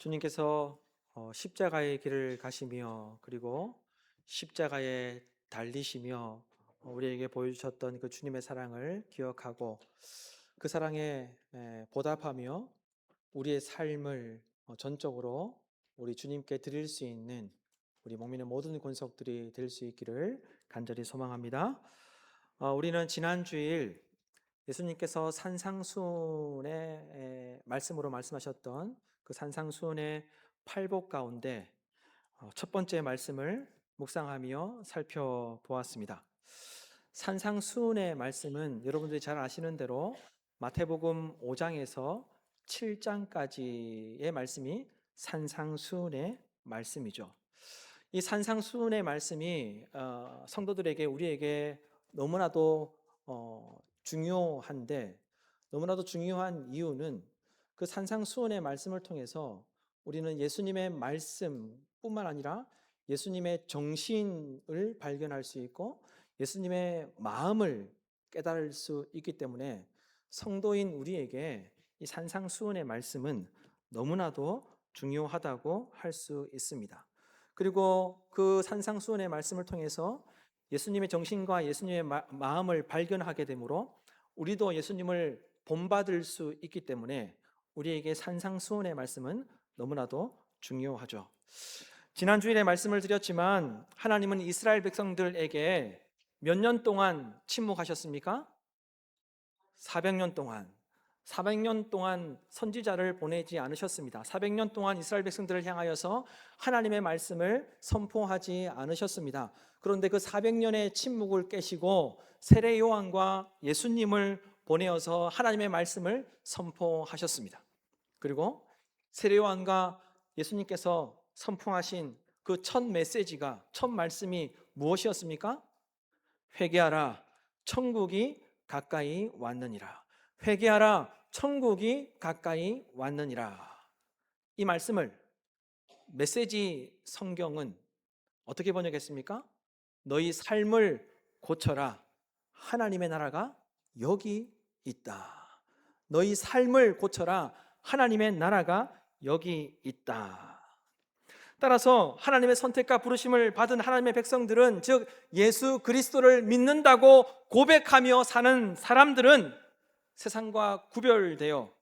주님께서 십자가의 길을 가시며 그리고 십자가에 달리시며 우리에게 보여주셨던 그 주님의 사랑을 기억하고 그 사랑에 보답하며 우리의 삶을 전적으로 우리 주님께 드릴 수 있는 우리 목민의 모든 권속들이 될 수 있기를 간절히 소망합니다. 우리는 지난 주일 예수님께서 산상수훈의 말씀으로 말씀하셨던 그 산상수훈의 팔복 가운데 첫 번째 말씀을 묵상하며 살펴보았습니다. 산상수훈의 말씀은 여러분들이 잘 아시는 대로 마태복음 5장에서 7장까지의 말씀이 산상수훈의 말씀이죠. 이 산상수훈의 말씀이 성도들에게 우리에게 너무나도 중요한데, 너무나도 중요한 이유는 그 산상수훈의 말씀을 통해서 우리는 예수님의 말씀뿐만 아니라 예수님의 정신을 발견할 수 있고 예수님의 마음을 깨달을 수 있기 때문에 성도인 우리에게 이 산상수훈의 말씀은 너무나도 중요하다고 할 수 있습니다. 그리고 그 산상수훈의 말씀을 통해서 예수님의 정신과 예수님의 마음을 발견하게 되므로 우리도 예수님을 본받을 수 있기 때문에 우리에게 산상수훈의 말씀은 너무나도 중요하죠. 지난 주일에 말씀을 드렸지만 하나님은 이스라엘 백성들에게 몇 년 동안 침묵하셨습니까? 400년 동안. 400년 동안 선지자를 보내지 않으셨습니다. 400년 동안 이스라엘 백성들을 향하여서 하나님의 말씀을 선포하지 않으셨습니다. 그런데 그 400년의 침묵을 깨시고 세례 요한과 예수님을 보내어서 하나님의 말씀을 선포하셨습니다. 그리고 세례 요한과 예수님께서 선포하신 그 첫 메시지가, 첫 말씀이 무엇이었습니까? 회개하라, 천국이 가까이 왔느니라. 회개하라, 천국이 가까이 왔느니라. 이 말씀을 메시지 성경은 어떻게 번역했습니까? 너희 삶을 고쳐라, 하나님의 나라가 여기 있다. 너희 삶을 고쳐라, 하나님의 나라가 여기 있다. 따라서 하나님의 선택과 부르심을 받은 하나님의 백성들은, 즉 예수 그리스도를 믿는다고 고백하며 사는 사람들은 세상과 구별되어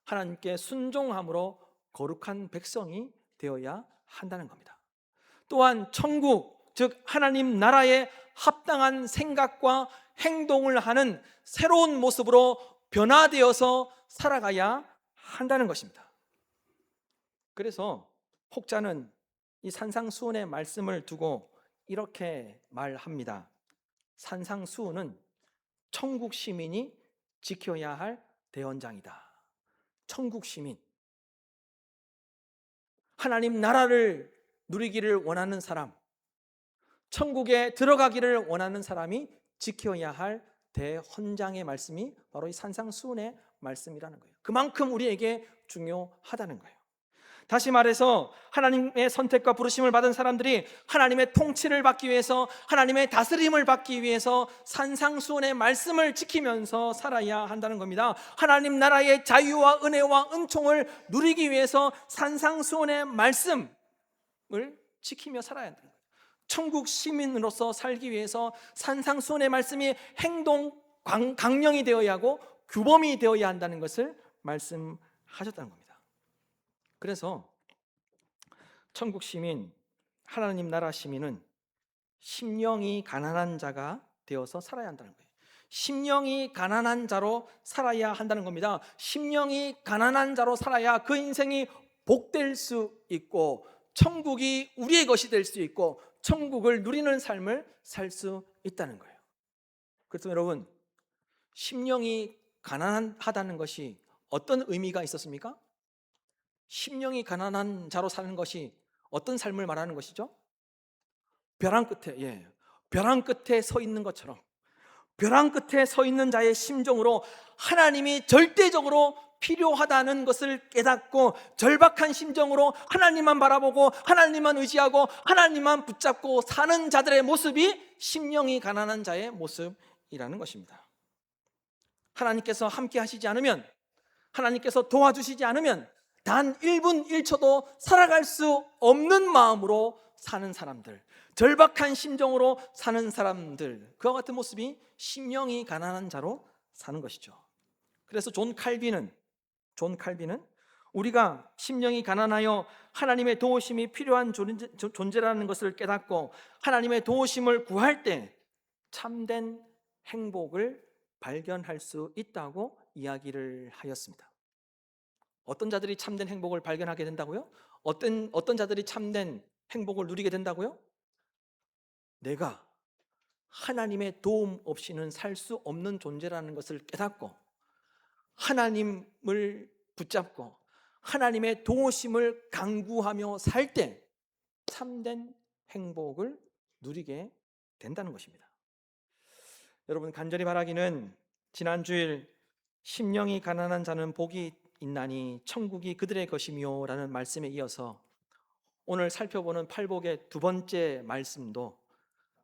하나님께 순종함으로 거룩한 백성이 되어야 한다는 겁니다. 또한 천국, 즉 하나님 나라에 합당한 생각과 행동을 하는 새로운 모습으로 변화되어서 살아가야 한다는 것입니다. 그래서 혹자는 이 산상수훈의 말씀을 두고 이렇게 말합니다. 산상수훈은 천국 시민이 지켜야 할 대헌장이다. 천국 시민, 하나님 나라를 누리기를 원하는 사람, 천국에 들어가기를 원하는 사람이 지켜야 할 대헌장의 말씀이 바로 이 산상수훈의 말씀이라는 거예요. 그만큼 우리에게 중요하다는 거예요. 다시 말해서 하나님의 선택과 부르심을 받은 사람들이 하나님의 통치를 받기 위해서, 하나님의 다스림을 받기 위해서 산상수훈의 말씀을 지키면서 살아야 한다는 겁니다. 하나님 나라의 자유와 은혜와 은총을 누리기 위해서 산상수훈의 말씀을 지키며 살아야 한다는 거예요. 천국 시민으로서 살기 위해서 산상수훈의 말씀이 행동 강령이 되어야 하고 규범이 되어야 한다는 것을 말씀하셨다는 겁니다. 그래서 천국 시민, 하나님 나라 시민은 심령이 가난한 자가 되어서 살아야 한다는 거예요. 심령이 가난한 자로 살아야 한다는 겁니다. 심령이 가난한 자로 살아야 그 인생이 복될 수 있고 천국이 우리의 것이 될 수 있고 천국을 누리는 삶을 살 수 있다는 거예요. 그래서 여러분, 심령이 가난하다는 것이 어떤 의미가 있었습니까? 심령이 가난한 자로 사는 것이 어떤 삶을 말하는 것이죠? 벼랑 끝에, 벼랑 끝에 서 있는 것처럼, 벼랑 끝에 서 있는 자의 심정으로 하나님이 절대적으로 필요하다는 것을 깨닫고 절박한 심정으로 하나님만 바라보고 하나님만 의지하고 하나님만 붙잡고 사는 자들의 모습이 심령이 가난한 자의 모습이라는 것입니다. 하나님께서 함께 하시지 않으면, 하나님께서 도와주시지 않으면 단 1분 1초도 살아갈 수 없는 마음으로 사는 사람들, 절박한 심정으로 사는 사람들, 그와 같은 모습이 심령이 가난한 자로 사는 것이죠. 그래서 존 칼빈은 우리가 심령이 가난하여 하나님의 도우심이 필요한 존재라는 것을 깨닫고 하나님의 도우심을 구할 때 참된 행복을 발견할 수 있다고 이야기를 하였습니다. 어떤 자들이 참된 행복을 발견하게 된다고요? 어떤 자들이 참된 행복을 누리게 된다고요? 내가 하나님의 도움 없이는 살 수 없는 존재라는 것을 깨닫고 하나님을 붙잡고 하나님의 도우심을 간구하며 살 때 참된 행복을 누리게 된다는 것입니다. 여러분, 간절히 바라기는 지난주일 심령이 가난한 자는 복이 있나니 천국이 그들의 것이며 라는 말씀에 이어서 오늘 살펴보는 팔복의 두 번째 말씀도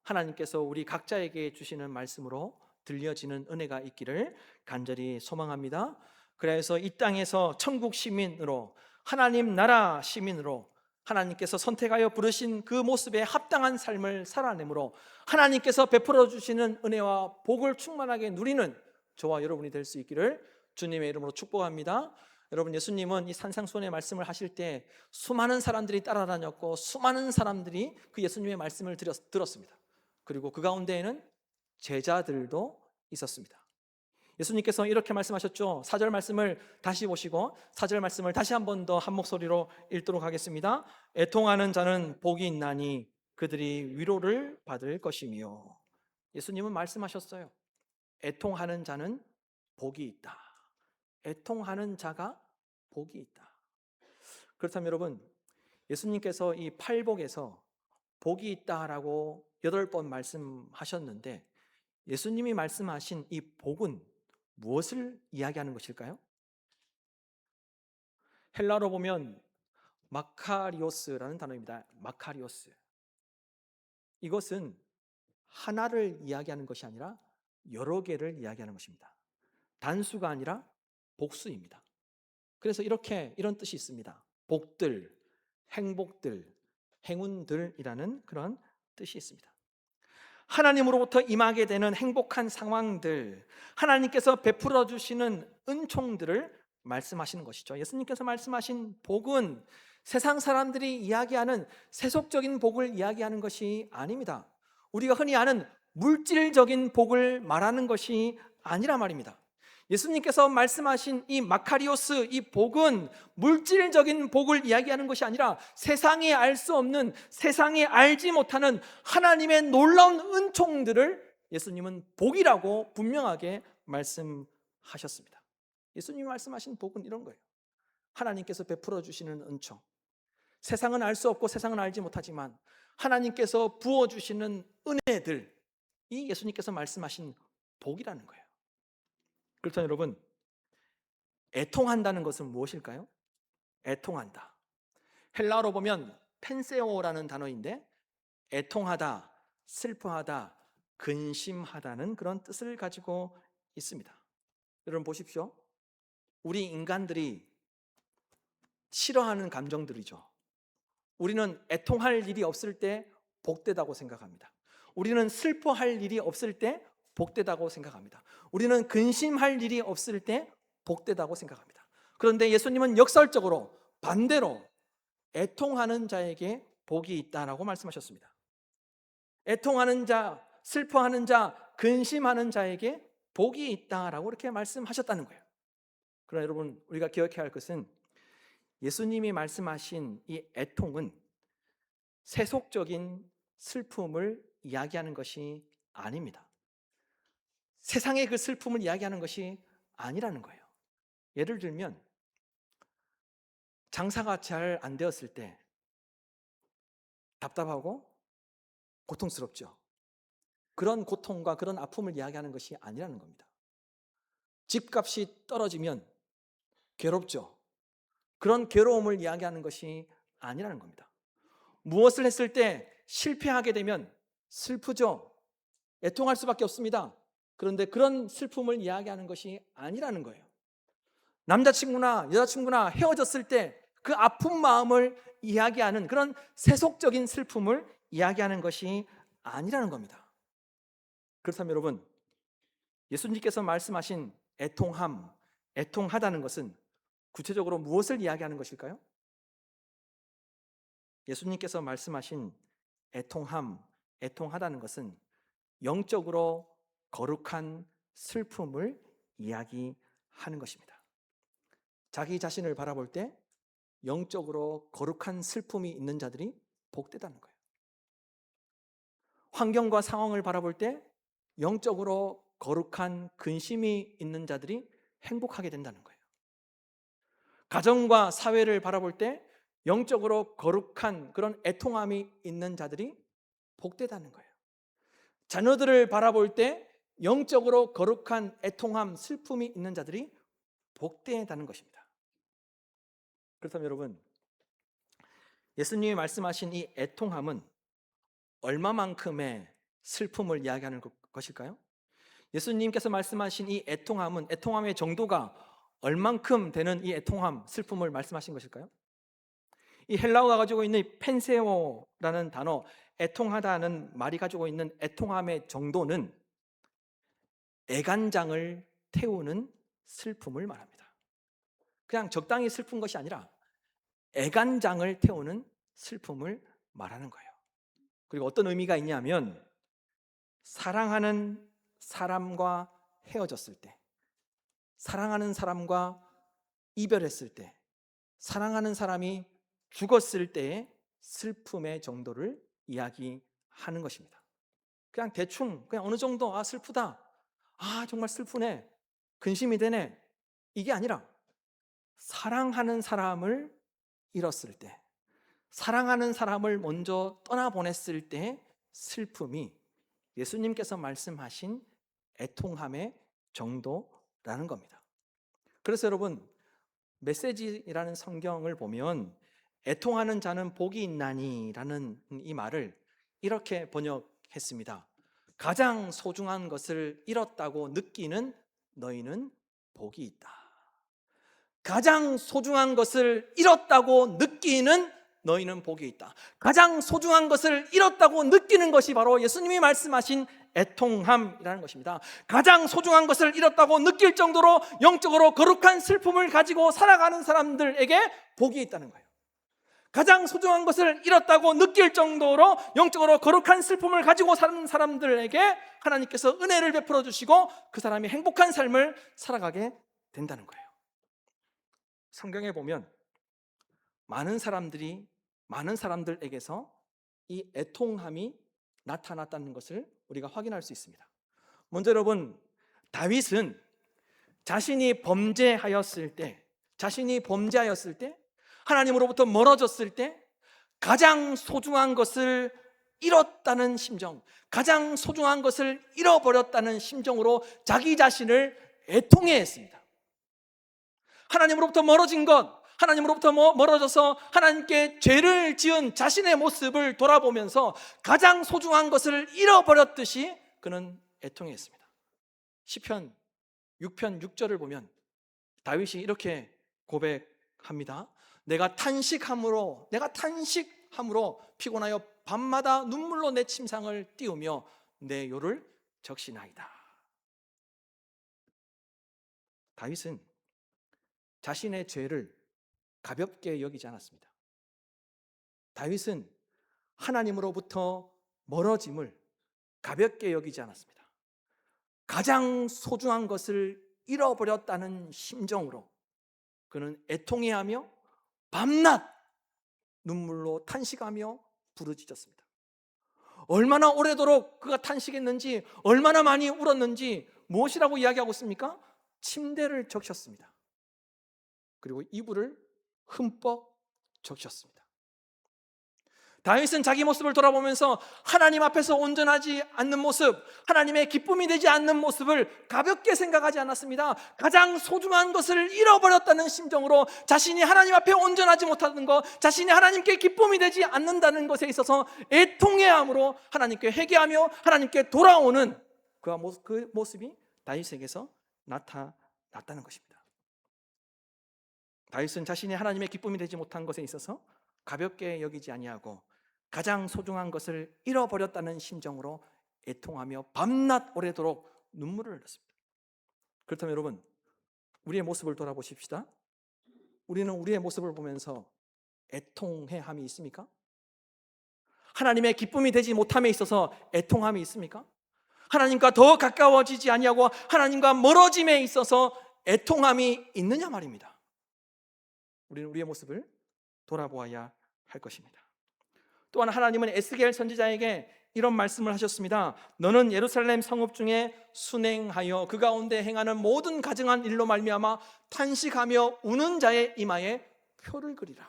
하나님께서 우리 각자에게 주시는 말씀으로 들려지는 은혜가 있기를 간절히 소망합니다. 그래서 이 땅에서 천국 시민으로, 하나님 나라 시민으로 하나님께서 선택하여 부르신 그 모습에 합당한 삶을 살아내므로 하나님께서 베풀어 주시는 은혜와 복을 충만하게 누리는 저와 여러분이 될 수 있기를 주님의 이름으로 축복합니다. 여러분, 예수님은 이 산상수훈의 말씀을 하실 때 수많은 사람들이 따라다녔고 수많은 사람들이 그 예수님의 말씀을 들었습니다. 그리고 그 가운데에는 제자들도 있었습니다. 예수님께서 이렇게 말씀하셨죠. 4절 말씀을 다시 보시고 4절 말씀을 다시 한 번 더 한 목소리로 읽도록 하겠습니다. 애통하는 자는 복이 있나니 그들이 위로를 받을 것이며. 예수님은 말씀하셨어요. 애통하는 자는 복이 있다. 애통하는 자가 복이 있다. 그렇다면 여러분, 예수님께서 이 팔복에서 복이 있다라고 8번 말씀하셨는데 예수님이 말씀하신 이 복은 무엇을 이야기하는 것일까요? 헬라어로 보면 마카리오스라는 단어입니다. 마카리오스. 이것은 하나를 이야기하는 것이 아니라 여러 개를 이야기하는 것입니다. 단수가 아니라 복수입니다. 그래서 이런 뜻이 있습니다. 복들, 행복들, 행운들이라는 그런 뜻이 있습니다. 하나님으로부터 임하게 되는 행복한 상황들, 하나님께서 베풀어 주시는 은총들을 말씀하시는 것이죠. 예수님께서 말씀하신 복은 세상 사람들이 이야기하는 세속적인 복을 이야기하는 것이 아닙니다. 우리가 흔히 아는 물질적인 복을 말하는 것이 아니라 말입니다. 예수님께서 말씀하신 이 마카리오스, 이 복은 물질적인 복을 이야기하는 것이 아니라 세상에 알 수 없는, 세상에 알지 못하는 하나님의 놀라운 은총들을 예수님은 복이라고 분명하게 말씀하셨습니다. 예수님이 말씀하신 복은 이런 거예요. 하나님께서 베풀어 주시는 은총, 세상은 알 수 없고 세상은 알지 못하지만 하나님께서 부어주시는 은혜들, 이 예수님께서 말씀하신 복이라는 거예요. 그렇다면 여러분, 애통한다는 것은 무엇일까요? 애통한다. 헬라어로 보면 펜세오라는 단어인데 애통하다, 슬퍼하다, 근심하다는 그런 뜻을 가지고 있습니다. 여러분 보십시오. 우리 인간들이 싫어하는 감정들이죠. 우리는 애통할 일이 없을 때 복되다고 생각합니다. 우리는 슬퍼할 일이 없을 때 복되다고 생각합니다. 우리는 근심할 일이 없을 때 복되다고 생각합니다. 그런데 예수님은 역설적으로 반대로 애통하는 자에게 복이 있다라고 말씀하셨습니다. 애통하는 자, 슬퍼하는 자, 근심하는 자에게 복이 있다라고 이렇게 말씀하셨다는 거예요. 그러나 여러분, 우리가 기억해야 할 것은 예수님이 말씀하신 이 애통은 세속적인 슬픔을 이야기하는 것이 아닙니다. 세상의 그 슬픔을 이야기하는 것이 아니라는 거예요. 예를 들면 장사가 잘 안 되었을 때 답답하고 고통스럽죠. 그런 고통과 그런 아픔을 이야기하는 것이 아니라는 겁니다. 집값이 떨어지면 괴롭죠. 그런 괴로움을 이야기하는 것이 아니라는 겁니다. 무엇을 했을 때 실패하게 되면 슬프죠. 애통할 수밖에 없습니다. 그런데 그런 슬픔을 이야기하는 것이 아니라는 거예요. 남자친구나 여자친구나 헤어졌을 때 그 아픈 마음을 이야기하는 그런 세속적인 슬픔을 이야기하는 것이 아니라는 겁니다. 그렇다면 여러분, 예수님께서 말씀하신 애통함, 애통하다는 것은 구체적으로 무엇을 이야기하는 것일까요? 예수님께서 말씀하신 애통함, 애통하다는 것은 영적으로 거룩한 슬픔을 이야기하는 것입니다. 자기 자신을 바라볼 때 영적으로 거룩한 슬픔이 있는 자들이 복되다는 거예요. 환경과 상황을 바라볼 때 영적으로 거룩한 근심이 있는 자들이 행복하게 된다는 거예요. 가정과 사회를 바라볼 때 영적으로 거룩한 그런 애통함이 있는 자들이 복되다는 거예요. 자녀들을 바라볼 때 영적으로 거룩한 애통함, 슬픔이 있는 자들이 복되다는 것입니다. 그렇다면 여러분, 예수님이 말씀하신 이 애통함은 얼마만큼의 슬픔을 이야기하는 것일까요? 예수님께서 말씀하신 이 애통함은, 애통함의 정도가 얼만큼 되는 이 애통함, 슬픔을 말씀하신 것일까요? 이 헬라어가 가지고 있는 펜세오라는 단어, 애통하다는 말이 가지고 있는 애통함의 정도는 애간장을 태우는 슬픔을 말합니다. 그냥 적당히 슬픈 것이 아니라 애간장을 태우는 슬픔을 말하는 거예요. 그리고 어떤 의미가 있냐면, 사랑하는 사람과 헤어졌을 때, 사랑하는 사람과 이별했을 때, 사랑하는 사람이 죽었을 때의 슬픔의 정도를 이야기하는 것입니다. 그냥 대충, 그냥 어느 정도, 슬프다, 정말 슬프네, 근심이 되네, 이게 아니라 사랑하는 사람을 잃었을 때, 사랑하는 사람을 먼저 떠나보냈을 때의 슬픔이 예수님께서 말씀하신 애통함의 정도라는 겁니다. 그래서 여러분, 메시지라는 성경을 보면 애통하는 자는 복이 있나니라는 이 말을 이렇게 번역했습니다. 가장 소중한 것을 잃었다고 느끼는 너희는 복이 있다. 가장 소중한 것을 잃었다고 느끼는 너희는 복이 있다. 가장 소중한 것을 잃었다고 느끼는 것이 바로 예수님이 말씀하신 애통함이라는 것입니다. 가장 소중한 것을 잃었다고 느낄 정도로 영적으로 거룩한 슬픔을 가지고 살아가는 사람들에게 복이 있다는 거예요. 가장 소중한 것을 잃었다고 느낄 정도로 영적으로 거룩한 슬픔을 가지고 사는 사람들에게 하나님께서 은혜를 베풀어 주시고 그 사람이 행복한 삶을 살아가게 된다는 거예요. 성경에 보면 많은 사람들에게서 이 애통함이 나타났다는 것을 우리가 확인할 수 있습니다. 먼저 여러분, 다윗은 자신이 범죄하였을 때, 하나님으로부터 멀어졌을 때 가장 소중한 것을 잃었다는 심정, 가장 소중한 것을 잃어버렸다는 심정으로 자기 자신을 애통해했습니다. 하나님으로부터 멀어진 것, 하나님으로부터 멀어져서 하나님께 죄를 지은 자신의 모습을 돌아보면서 가장 소중한 것을 잃어버렸듯이 그는 애통했습니다. 시편 6편 6절을 보면 다윗이 이렇게 고백합니다. 내가 탄식함으로 피곤하여 밤마다 눈물로 내 침상을 띄우며 내 요를 적시나이다. 다윗은 자신의 죄를 가볍게 여기지 않았습니다. 다윗은 하나님으로부터 멀어짐을 가볍게 여기지 않았습니다. 가장 소중한 것을 잃어버렸다는 심정으로 그는 애통해하며 밤낮 눈물로 탄식하며 부르짖었습니다. 얼마나 오래도록 그가 탄식했는지, 얼마나 많이 울었는지 무엇이라고 이야기하고 있습니까? 침대를 적셨습니다. 그리고 이불을 흠뻑 적셨습니다. 다윗은 자기 모습을 돌아보면서 하나님 앞에서 온전하지 않는 모습, 하나님의 기쁨이 되지 않는 모습을 가볍게 생각하지 않았습니다. 가장 소중한 것을 잃어버렸다는 심정으로 자신이 하나님 앞에 온전하지 못하는 것, 자신이 하나님께 기쁨이 되지 않는다는 것에 있어서 애통해함으로 하나님께 회개하며 하나님께 돌아오는 그 모습이 다윗에게서 나타났다는 것입니다. 다윗은 자신이 하나님의 기쁨이 되지 못한 것에 있어서 가볍게 여기지 아니하고 가장 소중한 것을 잃어버렸다는 심정으로 애통하며 밤낮 오래도록 눈물을 흘렸습니다. 그렇다면 여러분, 우리의 모습을 돌아보십시다. 우리는 우리의 모습을 보면서 애통해함이 있습니까? 하나님의 기쁨이 되지 못함에 있어서 애통함이 있습니까? 하나님과 더 가까워지지 아니하고 하나님과 멀어짐에 있어서 애통함이 있느냐 말입니다. 우리는 우리의 모습을 돌아보아야 할 것입니다. 또한 하나님은 에스겔 선지자에게 이런 말씀을 하셨습니다. 너는 예루살렘 성읍 중에 순행하여 그 가운데 행하는 모든 가증한 일로 말미암아 탄식하며 우는 자의 이마에 표를 그리라.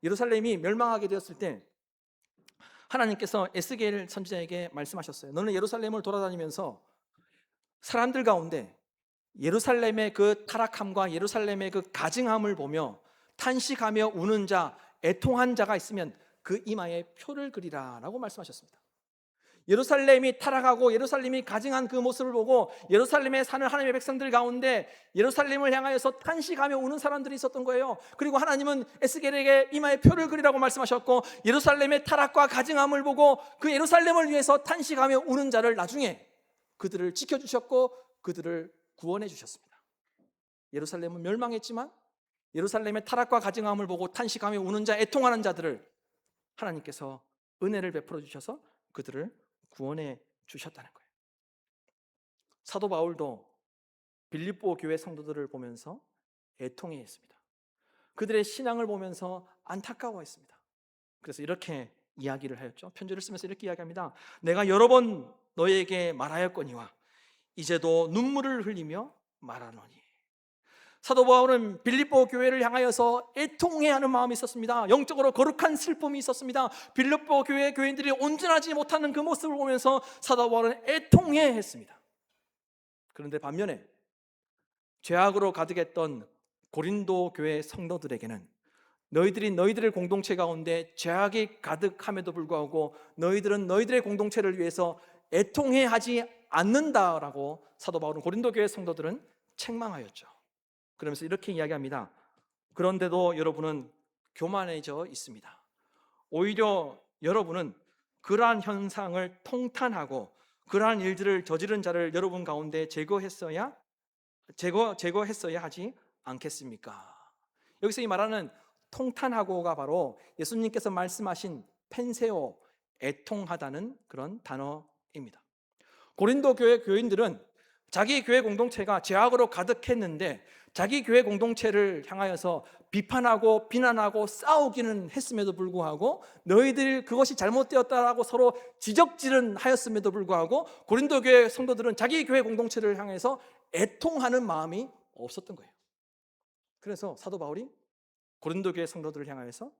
예루살렘이 멸망하게 되었을 때 하나님께서 에스겔 선지자에게 말씀하셨어요. 너는 예루살렘을 돌아다니면서 사람들 가운데 예루살렘의 그 타락함과 예루살렘의 그 가증함을 보며 탄식하며 우는 자, 애통한 자가 있으면 그 이마에 표를 그리라 라고 말씀하셨습니다. 예루살렘이 타락하고 예루살렘이 가증한 그 모습을 보고 예루살렘에 사는 하나님의 백성들 가운데 예루살렘을 향하여서 탄식하며 우는 사람들이 있었던 거예요. 그리고 하나님은 에스겔에게 이마에 표를 그리라고 말씀하셨고, 예루살렘의 타락과 가증함을 보고 그 예루살렘을 위해서 탄식하며 우는 자를 나중에 그들을 지켜주셨고 그들을 구원해 주셨습니다. 예루살렘은 멸망했지만 예루살렘의 타락과 가증함을 보고 탄식하며 우는 자, 애통하는 자들을 하나님께서 은혜를 베풀어 주셔서 그들을 구원해 주셨다는 거예요. 사도 바울도 빌립보 교회 성도들을 보면서 애통해 했습니다. 그들의 신앙을 보면서 안타까워했습니다. 그래서 이렇게 이야기를 하였죠. 편지를 쓰면서 이렇게 이야기합니다. 내가 여러 번 너에게 말하였거니와 이제도 눈물을 흘리며 말하노니. 사도 바울은 빌립보 교회를 향하여서 애통해하는 마음이 있었습니다. 영적으로 거룩한 슬픔이 있었습니다. 빌립보 교회 교인들이 온전하지 못하는 그 모습을 보면서 사도 바울은 애통해했습니다. 그런데 반면에 죄악으로 가득했던 고린도 교회 성도들에게는 너희들이 너희들의 공동체 가운데 죄악이 가득함에도 불구하고 너희들은 너희들의 공동체를 위해서 애통해하지 않는다라고 사도 바울은 고린도 교회 성도들은 책망하였죠. 그러면서 이렇게 이야기합니다. 그런데도 여러분은 교만해져 있습니다. 오히려 여러분은 그러한 현상을 통탄하고 그러한 일들을 저지른 자를 여러분 가운데 제거했어야 하지 않겠습니까? 여기서 이 말하는 통탄하고가 바로 예수님께서 말씀하신 펜세오, 애통하다는 그런 단어입니다. 고린도 교회 교인들은 자기 교회 공동체가 죄악으로 가득했는데 자기 교회 공동체를 향하여서 비판하고 비난하고 싸우기는 했음에도 불구하고 너희들 그것이 잘못되었다라고 서로 지적질은 하였음에도 불구하고 고린도 교회 성도들은 자기 교회 공동체를 향해서 애통하는 마음이 없었던 거예요. 그래서 사도 바울이 고린도 교회 성도들을 향하여서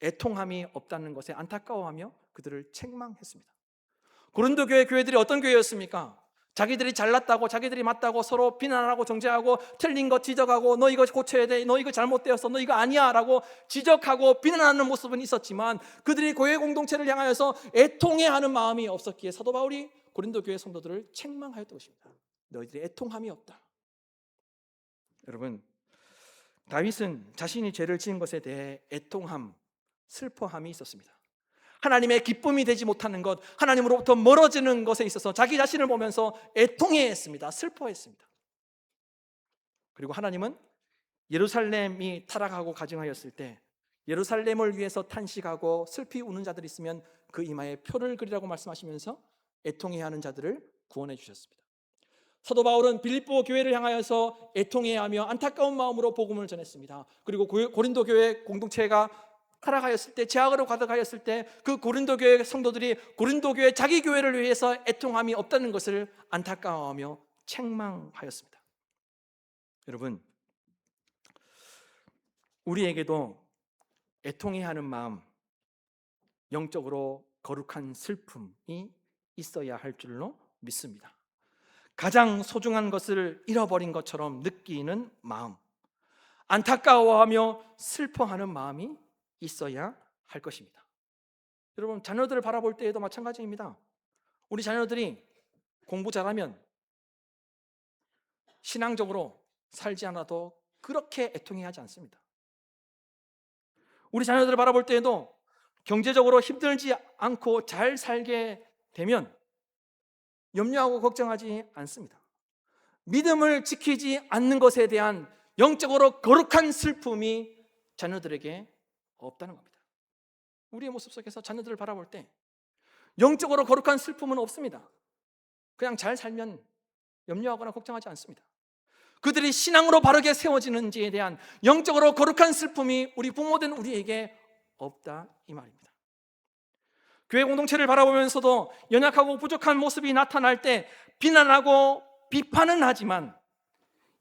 애통함이 없다는 것에 안타까워하며 그들을 책망했습니다. 고린도 교회 교회들이 어떤 교회였습니까? 자기들이 잘났다고 자기들이 맞다고 서로 비난하고 정죄하고 틀린 거 지적하고 너 이거 고쳐야 돼, 너 이거 잘못되었어, 너 이거 아니야 라고 지적하고 비난하는 모습은 있었지만 그들이 교회 공동체를 향하여서 애통해하는 마음이 없었기에 사도 바울이 고린도 교회 성도들을 책망하였던 것입니다. 너희들이 애통함이 없다. 여러분, 다윗은 자신이 죄를 지은 것에 대해 애통함, 슬퍼함이 있었습니다. 하나님의 기쁨이 되지 못하는 것, 하나님으로부터 멀어지는 것에 있어서 자기 자신을 보면서 애통해했습니다. 슬퍼했습니다. 그리고 하나님은 예루살렘이 타락하고 가증하였을 때 예루살렘을 위해서 탄식하고 슬피 우는 자들이 있으면 그 이마에 표를 그리라고 말씀하시면서 애통해하는 자들을 구원해 주셨습니다. 사도 바울은 빌립보 교회를 향하여서 애통해하며 안타까운 마음으로 복음을 전했습니다. 그리고 고린도 교회 공동체가 타락하였을 때, 죄악으로 가득하였을 때 그 고린도 교회 성도들이 고린도 교회 자기 교회를 위해서 애통함이 없다는 것을 안타까워하며 책망하였습니다. 여러분, 우리에게도 애통해하는 마음, 영적으로 거룩한 슬픔이 있어야 할 줄로 믿습니다. 가장 소중한 것을 잃어버린 것처럼 느끼는 마음, 안타까워하며 슬퍼하는 마음이 있어야 할 것입니다. 여러분, 자녀들을 바라볼 때에도 마찬가지입니다. 우리 자녀들이 공부 잘하면 신앙적으로 살지 않아도 그렇게 애통해야 하지 않습니다. 우리 자녀들을 바라볼 때에도 경제적으로 힘들지 않고 잘 살게 되면 염려하고 걱정하지 않습니다. 믿음을 지키지 않는 것에 대한 영적으로 거룩한 슬픔이 자녀들에게 없다는 겁니다. 우리의 모습 속에서 자녀들을 바라볼 때 영적으로 거룩한 슬픔은 없습니다. 그냥 잘 살면 염려하거나 걱정하지 않습니다. 그들이 신앙으로 바르게 세워지는지에 대한 영적으로 거룩한 슬픔이 우리 부모된 우리에게 없다 이 말입니다. 교회 공동체를 바라보면서도 연약하고 부족한 모습이 나타날 때 비난하고 비판은 하지만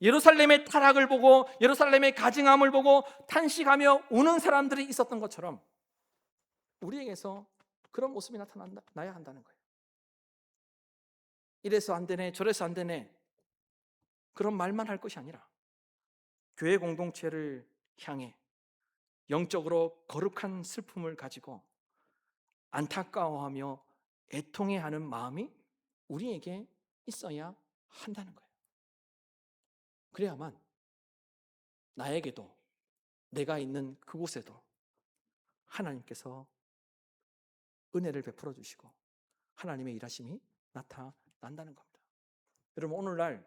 예루살렘의 타락을 보고 예루살렘의 가증함을 보고 탄식하며 우는 사람들이 있었던 것처럼 우리에게서 그런 모습이 나타나야 한다는 거예요. 이래서 안 되네 저래서 안 되네 그런 말만 할 것이 아니라 교회 공동체를 향해 영적으로 거룩한 슬픔을 가지고 안타까워하며 애통해하는 마음이 우리에게 있어야 한다는 거예요. 그래야만 나에게도 내가 있는 그곳에도 하나님께서 은혜를 베풀어 주시고 하나님의 일하심이 나타난다는 겁니다. 여러분 오늘날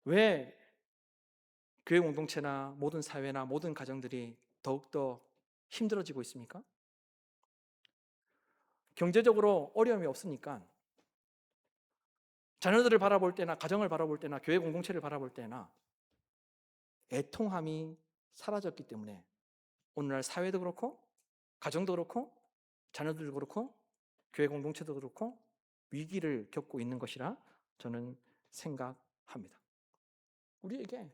왜 교회 공동체나 모든 사회나 모든 가정들이 더욱더 힘들어지고 있습니까? 경제적으로 어려움이 없으니까 자녀들을 바라볼 때나 가정을 바라볼 때나 교회 공동체를 바라볼 때나 애통함이 사라졌기 때문에 오늘날 사회도 그렇고 가정도 그렇고 자녀들도 그렇고 교회 공동체도 그렇고 위기를 겪고 있는 것이라 저는 생각합니다. 우리에게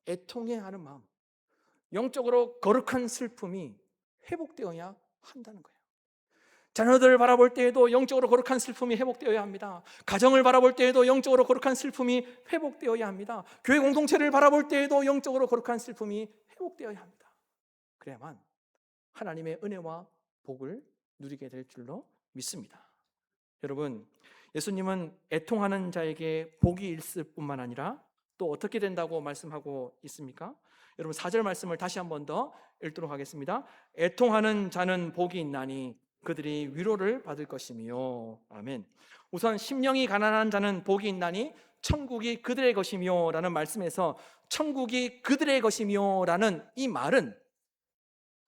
애통해하는 마음, 영적으로 거룩한 슬픔이 회복되어야 한다는 거예요. 자녀들을 바라볼 때에도 영적으로 거룩한 슬픔이 회복되어야 합니다. 가정을 바라볼 때에도 영적으로 거룩한 슬픔이 회복되어야 합니다. 교회 공동체를 바라볼 때에도 영적으로 거룩한 슬픔이 회복되어야 합니다. 그래야만 하나님의 은혜와 복을 누리게 될 줄로 믿습니다. 여러분, 예수님은 애통하는 자에게 복이 있을 뿐만 아니라 또 어떻게 된다고 말씀하고 있습니까? 여러분 4절 말씀을 다시 한 번 더 읽도록 하겠습니다. 애통하는 자는 복이 있나니 그들이 위로를 받을 것이며. 아멘. 우선 심령이 가난한 자는 복이 있나니 천국이 그들의 것이며 라는 말씀에서 천국이 그들의 것이며 라는 이 말은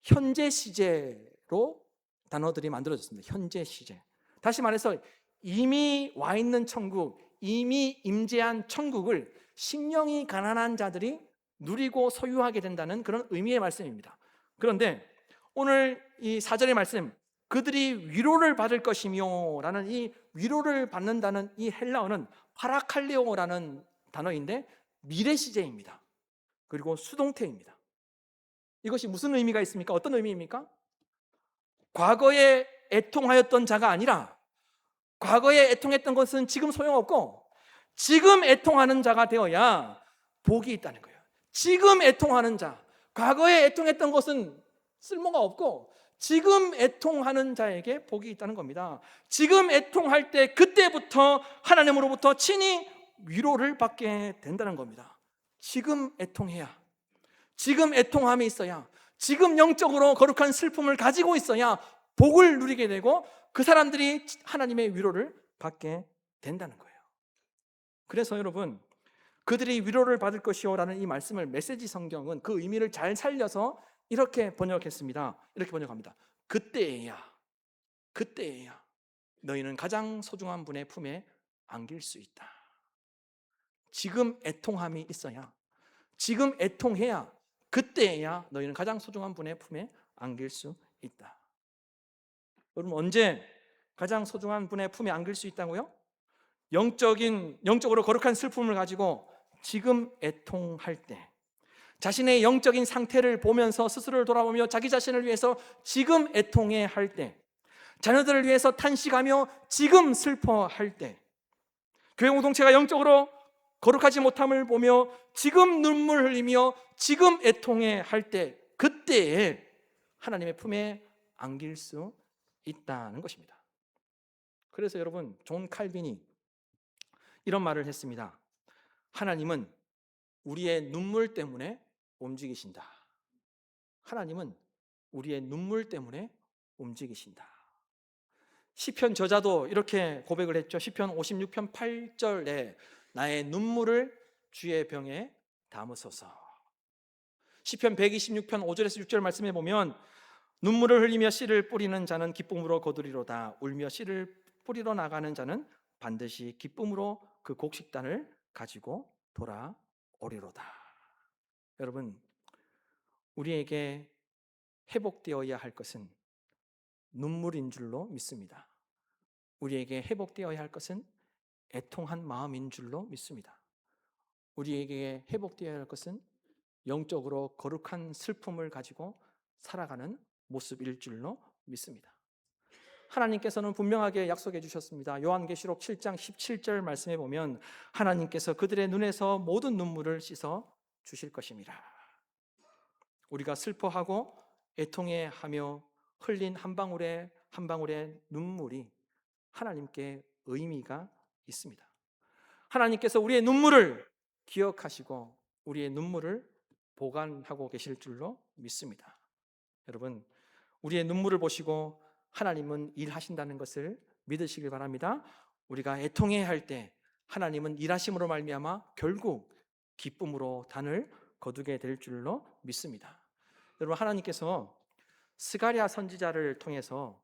현재 시제로 단어들이 만들어졌습니다. 현재 시제. 다시 말해서 이미 와 있는 천국, 이미 임재한 천국을 심령이 가난한 자들이 누리고 소유하게 된다는 그런 의미의 말씀입니다. 그런데 오늘 이 4절의 말씀, 그들이 위로를 받을 것이며 라는 이 위로를 받는다는 이 헬라어는 파라칼레오라는 단어인데 미래 시제입니다. 그리고 수동태입니다. 이것이 무슨 의미가 있습니까? 어떤 의미입니까? 과거에 애통하였던 자가 아니라 과거에 애통했던 것은 지금 소용없고 지금 애통하는 자가 되어야 복이 있다는 거예요. 지금 애통하는 자, 과거에 애통했던 것은 쓸모가 없고 지금 애통하는 자에게 복이 있다는 겁니다. 지금 애통할 때 그때부터 하나님으로부터 친히 위로를 받게 된다는 겁니다. 지금 애통해야, 지금 애통함이 있어야, 지금 영적으로 거룩한 슬픔을 가지고 있어야 복을 누리게 되고 그 사람들이 하나님의 위로를 받게 된다는 거예요. 그래서 여러분, 그들이 위로를 받을 것이요 라는 이 말씀을 메시지 성경은 그 의미를 잘 살려서 이렇게 번역했습니다. 이렇게 번역합니다. 그때에야 너희는 가장 소중한 분의 품에 안길 수 있다. 지금 애통함이 있어야, 지금 애통해야, 그때에야 너희는 가장 소중한 분의 품에 안길 수 있다. 여러분 언제 가장 소중한 분의 품에 안길 수 있다고요? 영적으로 거룩한 슬픔을 가지고 지금 애통할 때, 자신의 영적인 상태를 보면서 스스로를 돌아보며 자기 자신을 위해서 지금 애통해 할 때, 자녀들을 위해서 탄식하며 지금 슬퍼할 때, 교회 공동체가 영적으로 거룩하지 못함을 보며 지금 눈물 흘리며 지금 애통해 할 때, 그때에 하나님의 품에 안길 수 있다는 것입니다. 그래서 여러분, 존 칼빈이 이런 말을 했습니다. 하나님은 우리의 눈물 때문에 움직이신다. 하나님은 우리의 눈물 때문에 움직이신다. 시편 저자도 이렇게 고백을 했죠. 시편 56편 8절에 나의 눈물을 주의 병에 담으소서. 시편 126편 5절에서 6절 말씀해 보면 눈물을 흘리며 씨를 뿌리는 자는 기쁨으로 거두리로다. 울며 씨를 뿌리러 나가는 자는 반드시 기쁨으로 그 곡식단을 가지고 돌아오리로다. 여러분, 우리에게 회복되어야 할 것은 눈물인 줄로 믿습니다. 우리에게 회복되어야 할 것은 애통한 마음인 줄로 믿습니다. 우리에게 회복되어야 할 것은 영적으로 거룩한 슬픔을 가지고 살아가는 모습일 줄로 믿습니다. 하나님께서는 분명하게 약속해 주셨습니다. 요한계시록 7장 17절 말씀에 보면 하나님께서 그들의 눈에서 모든 눈물을 씻어 주실 것입니다. 우리가 슬퍼하고 애통해하며 흘린 한 방울의 눈물이 하나님께 의미가 있습니다. 하나님께서 우리의 눈물을 기억하시고 우리의 눈물을 보관하고 계실 줄로 믿습니다. 여러분, 우리의 눈물을 보시고 하나님은 일하신다는 것을 믿으시길 바랍니다. 우리가 애통해야 할 때 하나님은 일하심으로 말미암아 결국 기쁨으로 단을 거두게 될 줄로 믿습니다. 여러분, 하나님께서 스가랴 선지자를 통해서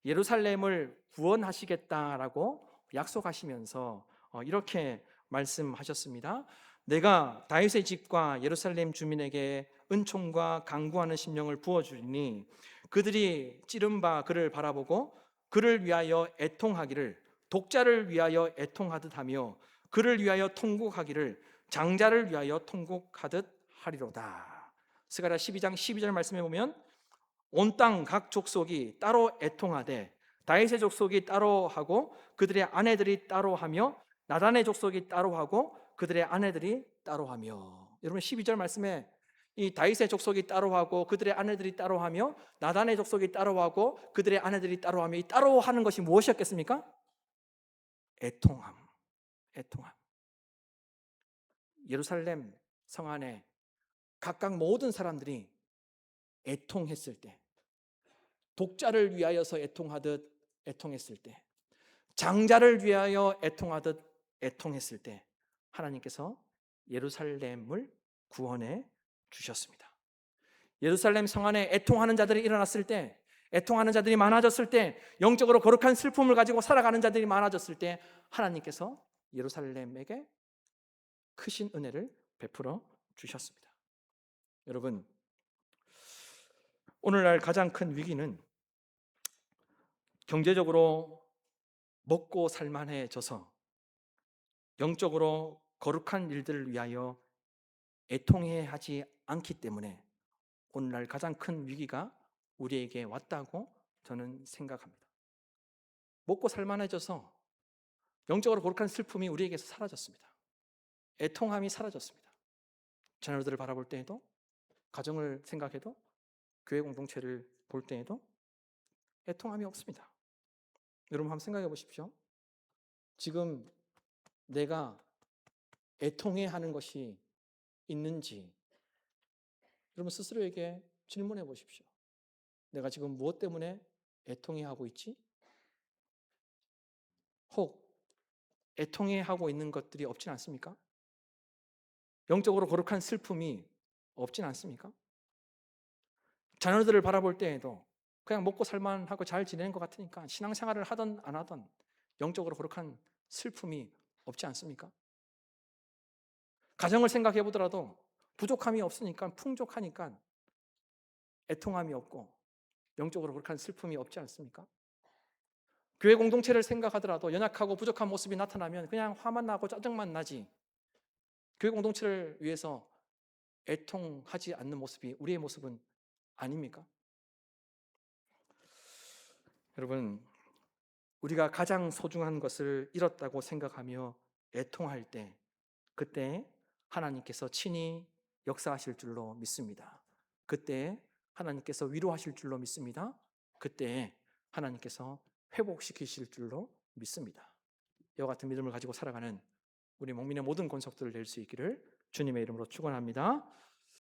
예루살렘을 구원하시겠다라고 약속하시면서 이렇게 말씀하셨습니다. 내가 다윗의 집과 예루살렘 주민에게 은총과 강구하는 심령을 부어주리니 그들이 찌른 바 그를 바라보고 그를 위하여 애통하기를 독자를 위하여 애통하듯 하며 그를 위하여 통곡하기를 장자를 위하여 통곡하듯 하리로다. 스가랴 12장 12절 말씀해 보면 온 땅 각 족속이 따로 애통하되 다윗의 족속이 따로 하고 그들의 아내들이 따로 하며 나단의 족속이 따로 하고 그들의 아내들이 따로 하며. 여러분 12절 말씀에 이 다윗의 족속이 따로 하고 그들의 아내들이 따로 하며 나단의 족속이 따로 하고 그들의 아내들이 따로 하며 이 따로 하는 것이 무엇이었겠습니까? 애통함. 예루살렘 성 안에 각각 모든 사람들이 애통했을 때, 독자를 위하여서 애통하듯 애통했을 때, 장자를 위하여 애통하듯 애통했을 때 하나님께서 예루살렘을 구원해 주셨습니다. 예루살렘 성 안에 애통하는 자들이 일어났을 때, 애통하는 자들이 많아졌을 때, 영적으로 거룩한 슬픔을 가지고 살아가는 자들이 많아졌을 때 하나님께서 예루살렘에게 크신 은혜를 베풀어 주셨습니다. 여러분, 오늘날 가장 큰 위기는 경제적으로 먹고 살만해져서 영적으로 거룩한 일들을 위하여 애통해야 하지 않기 때문에 오늘날 가장 큰 위기가 우리에게 왔다고 저는 생각합니다. 먹고 살만해져서 영적으로 거룩한 슬픔이 우리에게서 사라졌습니다. 애통함이 사라졌습니다. 자녀들을 바라볼 때에도, 가정을 생각해도, 교회 공동체를 볼 때에도 애통함이 없습니다. 여러분 한번 생각해 보십시오. 지금 내가 애통해 하는 것이 있는지 여러분 스스로에게 질문해 보십시오. 내가 지금 무엇 때문에 애통해 하고 있지? 혹 애통해 하고 있는 것들이 없진 않습니까? 영적으로 거룩한 슬픔이 없진 않습니까? 자녀들을 바라볼 때에도 그냥 먹고 살만하고 잘 지내는 것 같으니까 신앙생활을 하든 안 하든 영적으로 거룩한 슬픔이 없지 않습니까? 가정을 생각해 보더라도 부족함이 없으니까 풍족하니까 애통함이 없고 영적으로 거룩한 슬픔이 없지 않습니까? 교회 공동체를 생각하더라도 연약하고 부족한 모습이 나타나면 그냥 화만 나고 짜증만 나지 교회 공동체를 위해서 애통하지 않는 모습이 우리의 모습은 아닙니까? 여러분, 우리가 가장 소중한 것을 잃었다고 생각하며 애통할 때 그때 하나님께서 친히 역사하실 줄로 믿습니다. 그때 하나님께서 위로하실 줄로 믿습니다. 그때 하나님께서 회복시키실 줄로 믿습니다. 이와 같은 믿음을 가지고 살아가는 우리 목민의 모든 권속들을 낼 수 있기를 주님의 이름으로 축원합니다.